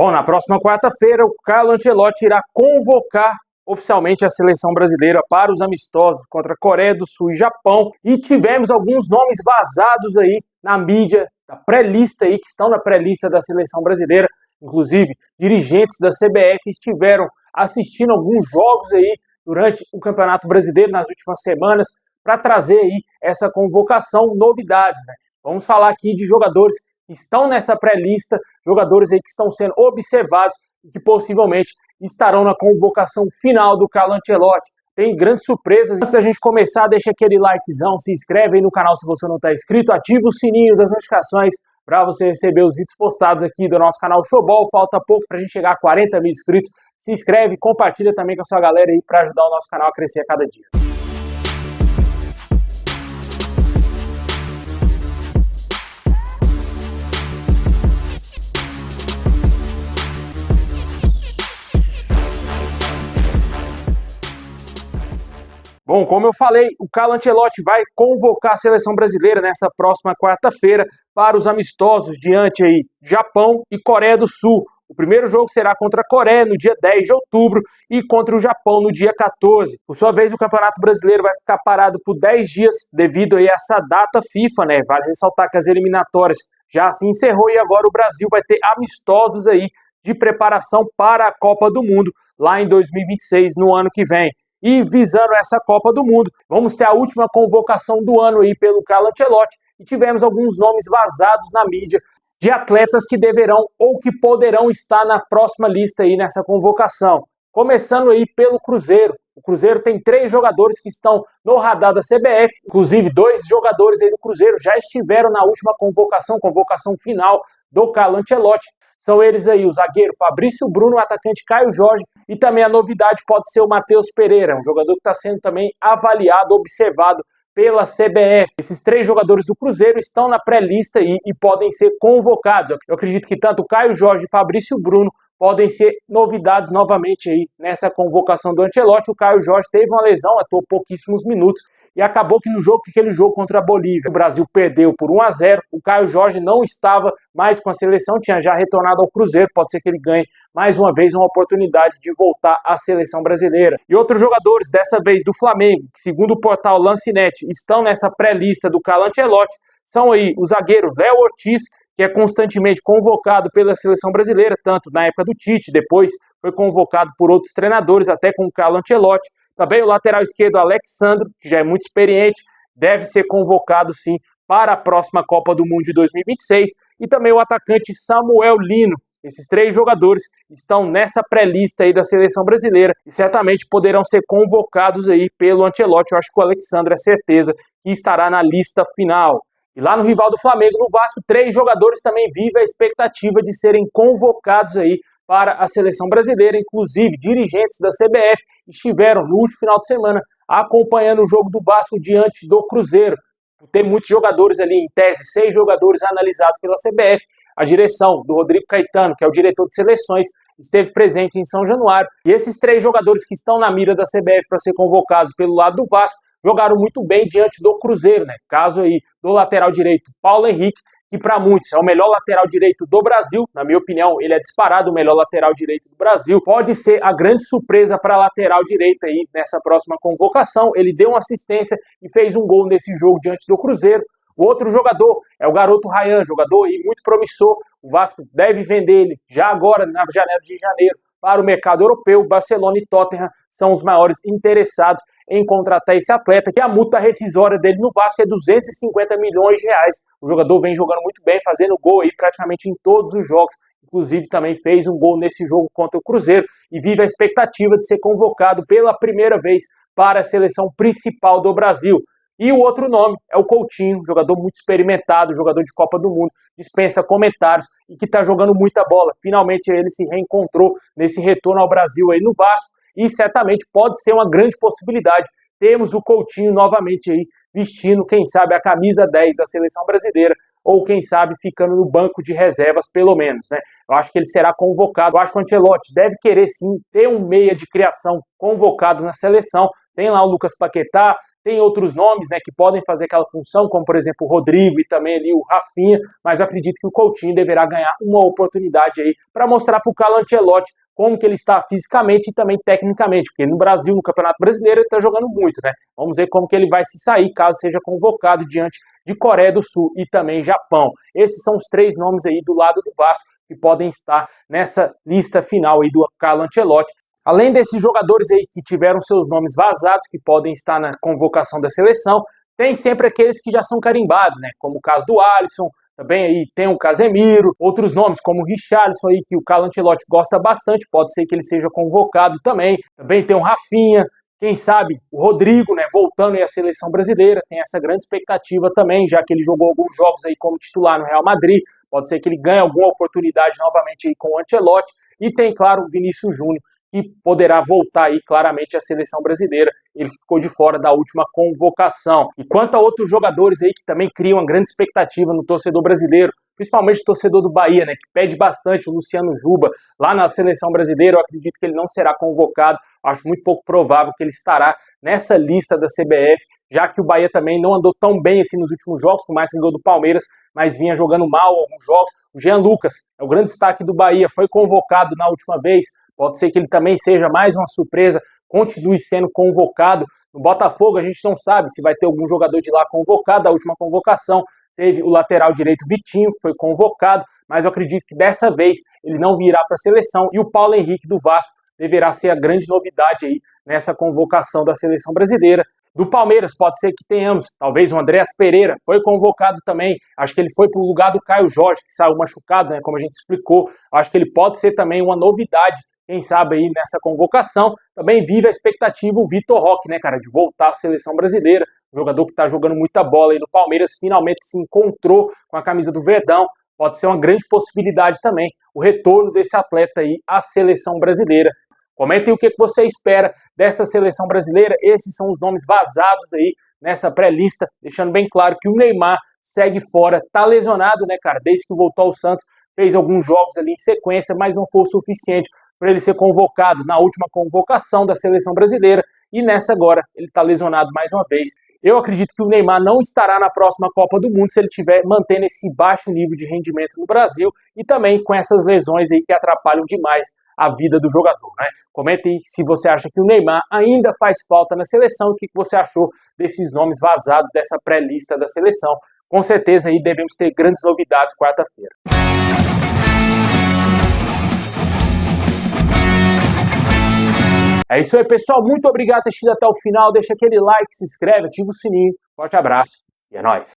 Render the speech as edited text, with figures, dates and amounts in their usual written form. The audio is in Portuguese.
Bom, na próxima quarta-feira, o Carlo Ancelotti irá convocar oficialmente a seleção brasileira para os amistosos contra Coreia do Sul e Japão. E tivemos alguns nomes vazados aí na mídia, da pré-lista aí, que estão na pré-lista da seleção brasileira. Inclusive, dirigentes da CBF estiveram assistindo alguns jogos aí durante o Campeonato Brasileiro nas últimas semanas para trazer aí essa convocação, novidades, né? Vamos falar aqui de jogadores que estão nessa pré-lista, jogadores aí que estão sendo observados e que possivelmente estarão na convocação final do Carlo Ancelotti. Tem grandes surpresas. Antes da gente começar, deixa aquele likezão, se inscreve aí no canal se você não está inscrito, ativa o sininho das notificações para você receber os vídeos postados aqui do nosso canal Showball. Falta pouco para a gente chegar a 40 mil inscritos. Se inscreve, compartilha também com a sua galera aí para ajudar o nosso canal a crescer a cada dia. Bom, como eu falei, o Carlo Ancelotti vai convocar a seleção brasileira nessa próxima quarta-feira para os amistosos diante aí Japão e Coreia do Sul. O primeiro jogo será contra a Coreia no dia 10 de outubro e contra o Japão no dia 14. Por sua vez, o Campeonato Brasileiro vai ficar parado por 10 dias devido aí a essa data FIFA, né? Vale ressaltar que as eliminatórias já se encerrou e agora o Brasil vai ter amistosos aí de preparação para a Copa do Mundo lá em 2026, no ano que vem. E visando essa Copa do Mundo, vamos ter a última convocação do ano aí pelo Carlo Ancelotti e tivemos alguns nomes vazados na mídia de atletas que deverão ou que poderão estar na próxima lista aí nessa convocação. Começando aí pelo Cruzeiro. O Cruzeiro tem 3 jogadores que estão no radar da CBF, inclusive 2 jogadores aí do Cruzeiro já estiveram na última convocação final do Carlo Ancelotti. São eles aí, o zagueiro Fabrício Bruno, o atacante Caio Jorge e também a novidade pode ser o Matheus Pereira, um jogador que está sendo também avaliado, observado pela CBF. Esses 3 jogadores do Cruzeiro estão na pré-lista e podem ser convocados. Eu acredito que tanto Caio Jorge e Fabrício Bruno podem ser novidades novamente aí nessa convocação do Ancelotti. O Caio Jorge teve uma lesão, atuou pouquíssimos minutos e acabou que aquele jogo contra a Bolívia, o Brasil perdeu por 1-0, o Caio Jorge não estava mais com a seleção, tinha já retornado ao Cruzeiro, pode ser que ele ganhe mais uma vez uma oportunidade de voltar à seleção brasileira. E outros jogadores, dessa vez do Flamengo, que segundo o portal Lancinete, estão nessa pré-lista do Carlo Ancelotti, são aí o zagueiro Léo Ortiz, que é constantemente convocado pela seleção brasileira, tanto na época do Tite, depois foi convocado por outros treinadores, até com o Carlo Ancelotti. Também o lateral esquerdo Alexandro, que já é muito experiente, deve ser convocado sim para a próxima Copa do Mundo de 2026. E também o atacante Samuel Lino. Esses 3 jogadores estão nessa pré-lista aí da seleção brasileira e certamente poderão ser convocados aí pelo Ancelotti. Eu acho que o Alexandro é certeza que estará na lista final. E lá no rival do Flamengo, no Vasco, 3 jogadores também vivem a expectativa de serem convocados aí para a seleção brasileira, inclusive dirigentes da CBF estiveram no último final de semana acompanhando o jogo do Vasco diante do Cruzeiro. Tem muitos jogadores ali, em tese, 6 jogadores analisados pela CBF. A direção do Rodrigo Caetano, que é o diretor de seleções, esteve presente em São Januário. E esses 3 jogadores que estão na mira da CBF para ser convocados pelo lado do Vasco, jogaram muito bem diante do Cruzeiro, né? Caso aí do lateral direito Paulo Henrique, que para muitos é o melhor lateral direito do Brasil, na minha opinião, ele é disparado o melhor lateral direito do Brasil, pode ser a grande surpresa para a lateral direita aí nessa próxima convocação. Ele deu uma assistência e fez um gol nesse jogo diante do Cruzeiro. O outro jogador é o garoto Ryan, jogador aí muito promissor. O Vasco deve vender ele já agora, na janela de janeiro, para o mercado europeu. Barcelona e Tottenham são os maiores interessados em contratar esse atleta, que a multa rescisória dele no Vasco é 250 milhões de reais. O jogador vem jogando muito bem, fazendo gol aí praticamente em todos os jogos. Inclusive também fez um gol nesse jogo contra o Cruzeiro e vive a expectativa de ser convocado pela primeira vez para a seleção principal do Brasil. E o outro nome é o Coutinho, jogador muito experimentado, jogador de Copa do Mundo, dispensa comentários e que está jogando muita bola. Finalmente ele se reencontrou nesse retorno ao Brasil aí no Vasco e certamente pode ser uma grande possibilidade. Temos o Coutinho novamente aí vestindo, quem sabe, a camisa 10 da seleção brasileira ou quem sabe ficando no banco de reservas pelo menos, né? Eu acho que ele será convocado. Eu acho que o Ancelotti deve querer sim ter um meia de criação convocado na seleção. Tem lá o Lucas Paquetá, Tem outros nomes, né, que podem fazer aquela função, como por exemplo o Rodrigo e também ali o Rafinha, mas eu acredito que o Coutinho deverá ganhar uma oportunidade aí para mostrar para o Carlo Ancelotti como que ele está fisicamente e também tecnicamente, porque no Brasil, no Campeonato Brasileiro, ele está jogando muito, né? Vamos ver como que ele vai se sair caso seja convocado diante de Coreia do Sul e também Japão. Esses são os 3 nomes aí do lado do Vasco que podem estar nessa lista final aí do Carlo Ancelotti. Além desses jogadores aí que tiveram seus nomes vazados, que podem estar na convocação da seleção, tem sempre aqueles que já são carimbados, né? Como o caso do Alisson, também aí tem o Casemiro, outros nomes como o Richarlison aí, que o Carlo Ancelotti gosta bastante, pode ser que ele seja convocado também. Também tem o Rafinha, quem sabe o Rodrigo, né, voltando aí à seleção brasileira, tem essa grande expectativa também, já que ele jogou alguns jogos aí como titular no Real Madrid, pode ser que ele ganhe alguma oportunidade novamente aí com o Ancelotti. E tem, claro, o Vinícius Júnior, que poderá voltar aí claramente à seleção brasileira. Ele ficou de fora da última convocação. E quanto a outros jogadores aí que também criam uma grande expectativa no torcedor brasileiro, principalmente o torcedor do Bahia, né, que pede bastante o Luciano Juba lá na seleção brasileira, eu acredito que ele não será convocado. Acho muito pouco provável que ele estará nessa lista da CBF, já que o Bahia também não andou tão bem assim nos últimos jogos, por mais que andou do Palmeiras, mas vinha jogando mal alguns jogos. O Jean Lucas é o grande destaque do Bahia, foi convocado na última vez, pode ser que ele também seja mais uma surpresa, continue sendo convocado. No Botafogo a gente não sabe se vai ter algum jogador de lá convocado. A última convocação teve o lateral direito Vitinho, que foi convocado, mas eu acredito que dessa vez ele não virá para a seleção. E o Paulo Henrique do Vasco deverá ser a grande novidade aí nessa convocação da seleção brasileira. Do Palmeiras pode ser que tenhamos, talvez o Andréas Pereira, foi convocado também, acho que ele foi para o lugar do Caio Jorge, que saiu machucado, né, como a gente explicou. Acho que ele pode ser também uma novidade, quem sabe aí nessa convocação. Também vive a expectativa o Vitor Roque, né, cara, de voltar à seleção brasileira, um jogador que está jogando muita bola aí no Palmeiras, finalmente se encontrou com a camisa do Verdão, pode ser uma grande possibilidade também, o retorno desse atleta aí à seleção brasileira. Comentem o que você espera dessa seleção brasileira. Esses são os nomes vazados aí nessa pré-lista, deixando bem claro que o Neymar segue fora, tá lesionado, né, cara, desde que voltou ao Santos, fez alguns jogos ali em sequência, mas não foi o suficiente para ele ser convocado na última convocação da seleção brasileira, e nessa agora ele está lesionado mais uma vez. Eu acredito que o Neymar não estará na próxima Copa do Mundo se ele estiver mantendo esse baixo nível de rendimento no Brasil e também com essas lesões aí que atrapalham demais a vida do jogador, né? Comente aí se você acha que o Neymar ainda faz falta na seleção, o que você achou desses nomes vazados dessa pré-lista da seleção. Com certeza aí devemos ter grandes novidades quarta-feira. É isso aí, pessoal. Muito obrigado por ter assistido até o final. Deixa aquele like, se inscreve, ativa o sininho. Forte abraço e é nóis!